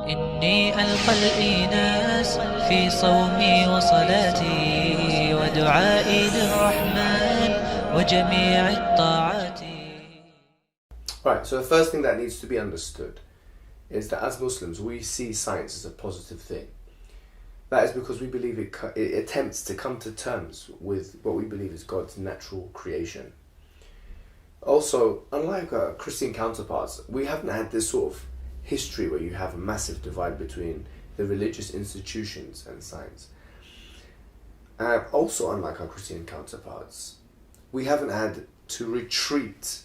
إني ألقى الإيناس في صومي وصلاتي ودعائي للرحمن وجميع الطاعات. Right, so the first thing that needs to be understood is that as Muslims we see science as a positive thing. That is because we believe it attempts to come to terms with what we believe is God's natural creation. Also, unlike our Christian counterparts, we haven't had this sort of history where you have a massive divide between the religious institutions and science. Also, unlike our Christian counterparts, we haven't had to retreat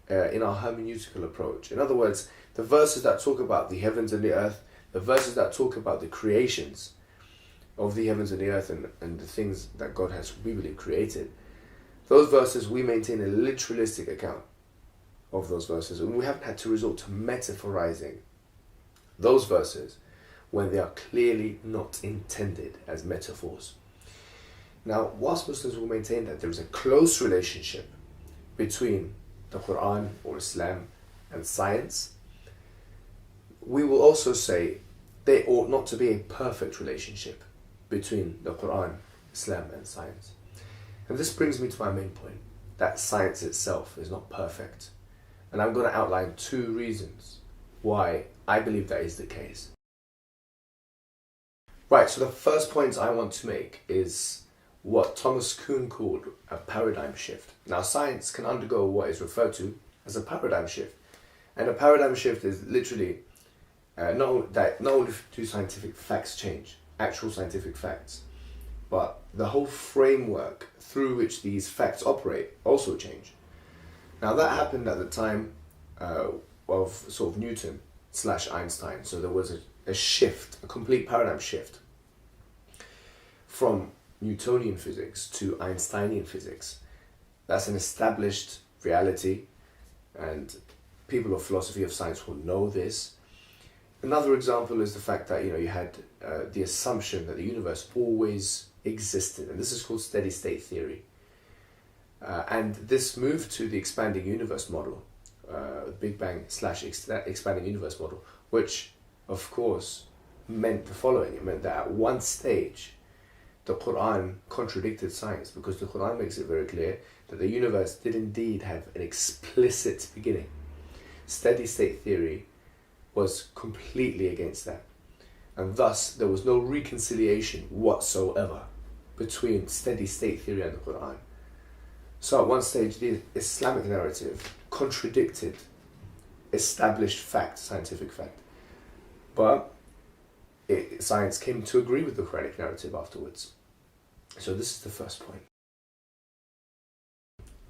in our hermeneutical approach. In other words, the verses that talk about the heavens and the earth, the verses that talk about the creations of the heavens and the earth and the things that God has, we believe, created, those verses, we maintain a literalistic account of those verses, and we haven't had to resort to metaphorizing those verses when they are clearly not intended as metaphors. Now, whilst Muslims will maintain that there is a close relationship between the Quran or Islam and science, we will also say there ought not to be a perfect relationship between the Quran, Islam and science. And this brings me to my main point, that science itself is not perfect. And I'm going to outline 2 reasons why I believe that is the case. Right, so the first point I want to make is what Thomas Kuhn called a paradigm shift. Now, science can undergo what is referred to as a paradigm shift. And a paradigm shift is literally not only do scientific facts change, actual scientific facts, but the whole framework through which these facts operate also change. Now, that happened at the time of sort of Newton / Einstein. So there was a shift, a complete paradigm shift from Newtonian physics to Einsteinian physics. That's an established reality, and people of philosophy of science will know this. Another example is the fact that you had the assumption that the universe always existed, and this is called steady state theory. And this moved to the expanding universe model, Big Bang / expanding universe model, which of course meant the following. It meant that at one stage the Quran contradicted science, because the Quran makes it very clear that the universe did indeed have an explicit beginning. Steady state theory was completely against that, and thus there was no reconciliation whatsoever between steady state theory and the Quran. So at one stage the Islamic narrative contradicted established fact, scientific fact, but science came to agree with the Quranic narrative afterwards. So this is the first point.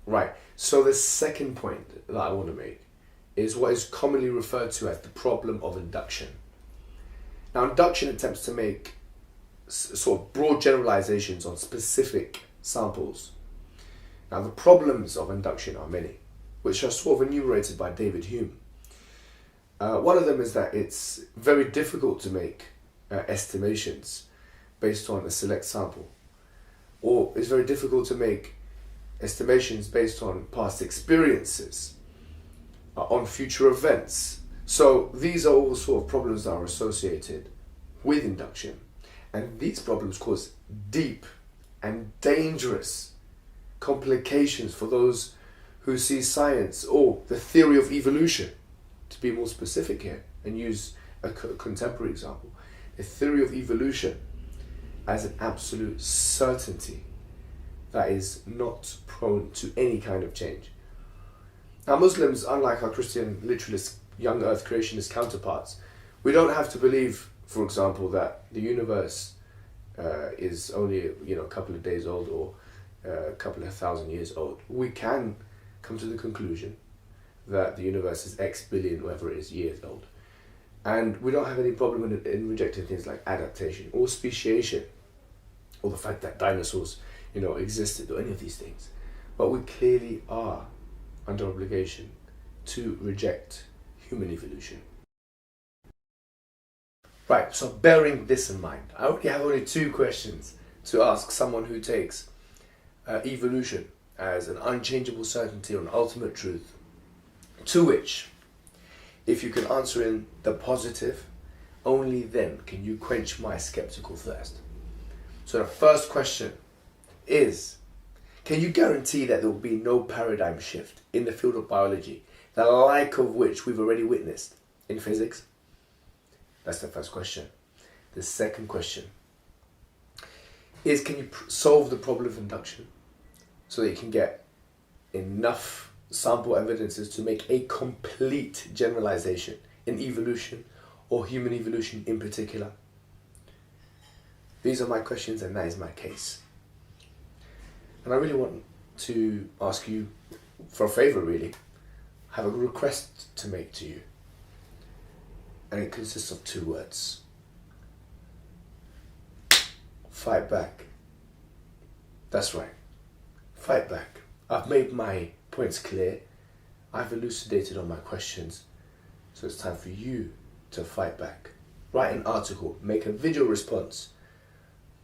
Right, so the second point that I want to make is what is commonly referred to as the problem of induction. Now, induction attempts to make sort of broad generalizations on specific samples. Now, the problems of induction are many, which are sort of enumerated by David Hume. One of them is that it's very difficult to make estimations based on a select sample, or it's very difficult to make estimations based on past experiences, on future events. So these are all sort of problems that are associated with induction, and these problems cause deep and dangerous complications for those who see science, or the theory of evolution, to be more specific here and use a contemporary example, the theory of evolution as an absolute certainty that is not prone to any kind of change. Now, Muslims, unlike our Christian literalist, young earth creationist counterparts, we don't have to believe, for example, that the universe is only a couple of days old or a couple of thousand years old. We can come to the conclusion that the universe is X billion, whatever it is, years old. And we don't have any problem in rejecting things like adaptation or speciation, or the fact that dinosaurs, existed, or any of these things. But we clearly are under obligation to reject human evolution. Right, so bearing this in mind, I already have only 2 questions to ask someone who takes evolution as an unchangeable certainty or an ultimate truth, to which, if you can answer in the positive, only then can you quench my skeptical thirst. So the first question is, can you guarantee that there will be no paradigm shift in the field of biology, the like of which we've already witnessed in physics? That's the first question. The second question is, can you solve the problem of induction so that you can get enough sample evidences to make a complete generalization in evolution or human evolution in particular? These are my questions and that is my case. And I really want to ask you for a favour, really. I have a request to make to you. And it consists of 2 words. Fight back. That's right. Fight back. I've made my points clear. I've elucidated on my questions. So it's time for you to fight back. Write an article. Make a video response.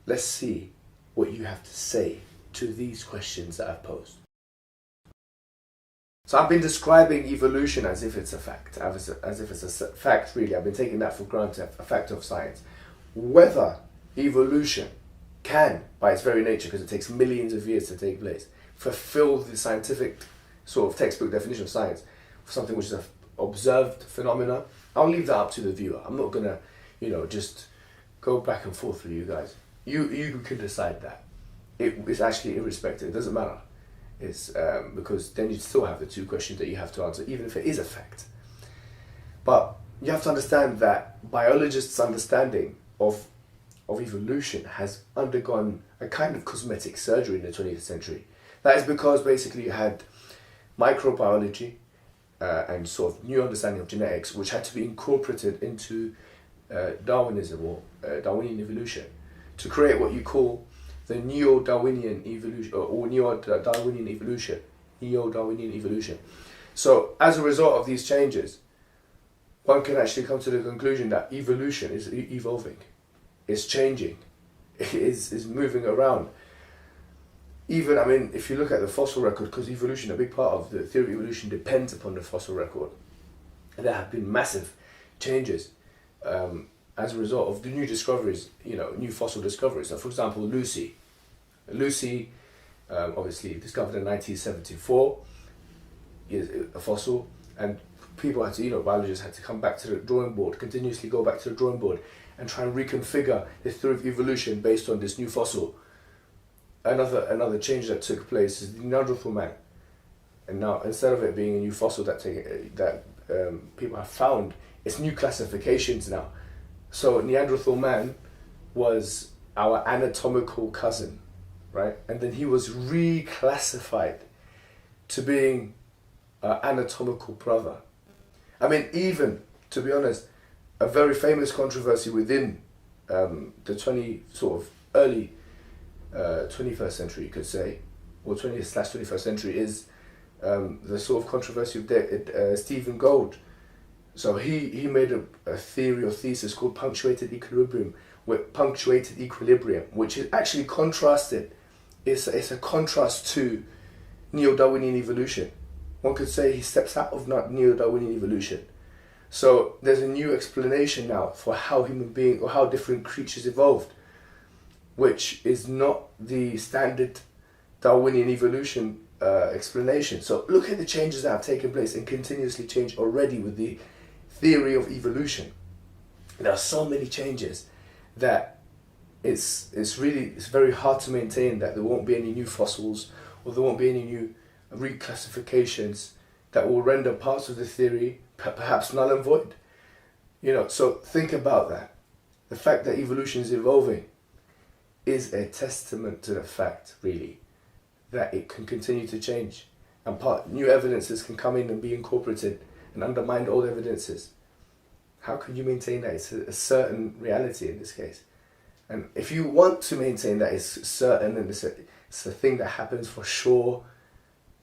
Let's see what you have to say to these questions that I've posed. So I've been describing evolution as if it's a fact, as if it's a fact really. I've been taking that for granted, a fact of science. Whether evolution can, by its very nature, because it takes millions of years to take place, fulfill the scientific sort of textbook definition of science for something which is an observed phenomena, I'll leave that up to the viewer. I'm not gonna, just go back and forth with you guys. You can decide that. It's actually irrespective. It doesn't matter. It's because then you still have the 2 questions that you have to answer, even if it is a fact. But you have to understand that biologists' understanding of evolution has undergone a kind of cosmetic surgery in the 20th century. That is because basically you had microbiology and sort of new understanding of genetics, which had to be incorporated into Darwinism or Darwinian evolution to create what you call the Neo-Darwinian evolution or Neo-Darwinian evolution. So as a result of these changes, one can actually come to the conclusion that evolution is evolving, is changing, is moving around. Even, if you look at the fossil record, because evolution, a big part of the theory of evolution depends upon the fossil record. And there have been massive changes as a result of the new discoveries, new fossil discoveries. So for example, Lucy, obviously discovered in 1974, is a fossil, and people had to, biologists had to come back to the drawing board, continuously go back to the drawing board and try and reconfigure the theory of evolution based on this new fossil. Another change that took place is the Neanderthal man. And now, instead of it being a new fossil that people have found, it's new classifications now. So Neanderthal man was our anatomical cousin, right? And then he was reclassified to being our anatomical brother. Even, to be honest, a very famous controversy within the early 21st century, you could say, or 20th/21st century, is the sort of controversy of Stephen Gould. So he made a theory or thesis called punctuated equilibrium, which is actually contrasted. It's a contrast to Neo-Darwinian evolution. One could say he steps out of Neo-Darwinian evolution. So there's a new explanation now for how how different creatures evolved, which is not the standard Darwinian evolution explanation. So look at the changes that have taken place and continuously change already with the theory of evolution. There are so many changes that it's very hard to maintain that there won't be any new fossils or there won't be any new reclassifications that will render parts of the theory perhaps null and void. So think about that. The fact that evolution is evolving is a testament to the fact, really, that it can continue to change, and new evidences can come in and be incorporated and undermine old evidences. How can you maintain that? It's a certain reality in this case. And if you want to maintain that it's certain and it's a thing that happens for sure,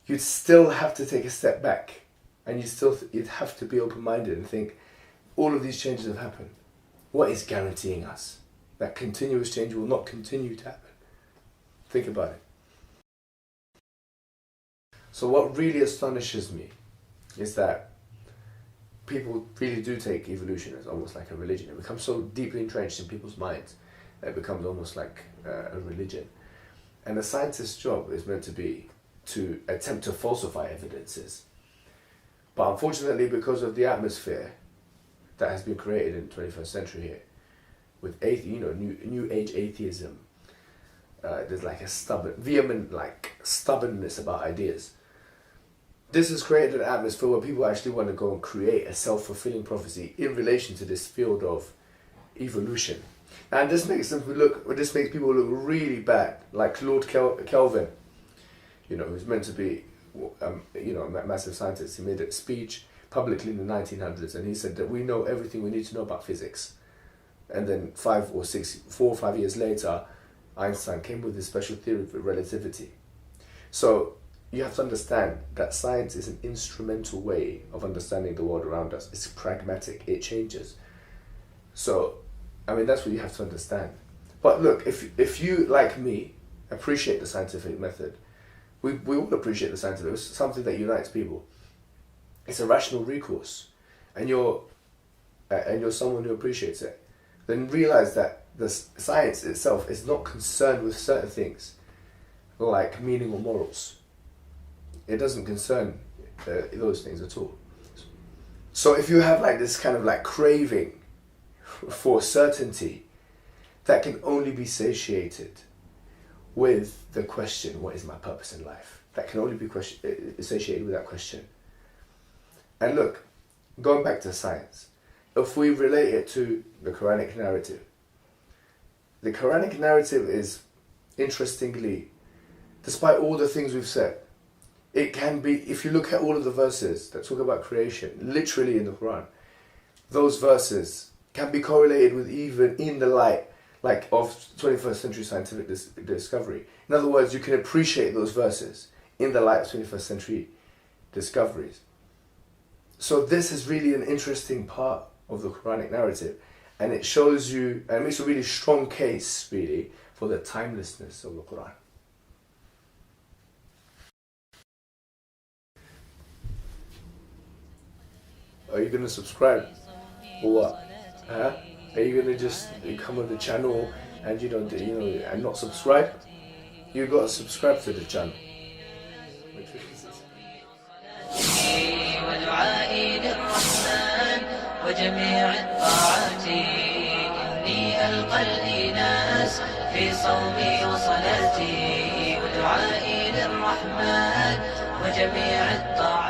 you'd still have to take a step back, and you'd have to be open-minded and think, all of these changes have happened. What is guaranteeing us that continuous change will not continue to happen? Think about it. So what really astonishes me is that people really do take evolution as almost like a religion. It becomes so deeply entrenched in people's minds that it becomes almost like a religion. And the scientist's job is meant to be to attempt to falsify evidences. But unfortunately, because of the atmosphere that has been created in the 21st century here, with new age atheism, there's like a vehement stubbornness about ideas. This has created an atmosphere where people actually want to go and create a self-fulfilling prophecy in relation to this field of evolution. And this makes people look really bad, like Lord Kelvin, who's meant to be, a massive scientist. He made a speech publicly in the 1900s, and he said that we know everything we need to know about physics. And then 4 or 5 years later, Einstein came with his special theory of relativity. So you have to understand that science is an instrumental way of understanding the world around us. It's pragmatic, it changes. So, that's what you have to understand. But look, if you, like me, appreciate the scientific method, we all appreciate the scientific. It's something that unites people. It's a rational recourse, and you're someone who appreciates it. Then realize that the science itself is not concerned with certain things, like meaning or morals. It doesn't concern those things at all. So if you have like this kind of like craving for certainty, that can only be satiated with the question, what is my purpose in life? That can only be satiated with that question. And look, going back to science, if we relate it to the Quranic narrative is, interestingly, despite all the things we've said, it can be, if you look at all of the verses that talk about creation, literally in the Quran, those verses can be correlated with even in the light of 21st century scientific discovery. In other words, you can appreciate those verses in the light of 21st century discoveries. So this is really an interesting part of the Quranic narrative, and it shows you, and it makes a really strong case, really, for the timelessness of the Quran. Are you going to subscribe? Or what? Huh? Are you going to just come on the channel and and not subscribe? You got to subscribe to the channel. ودعائي للرحمن وجميع الطاعات إني ألقى الإناس في صومي وصلاتي ودعائي للرحمن وجميع الطاعات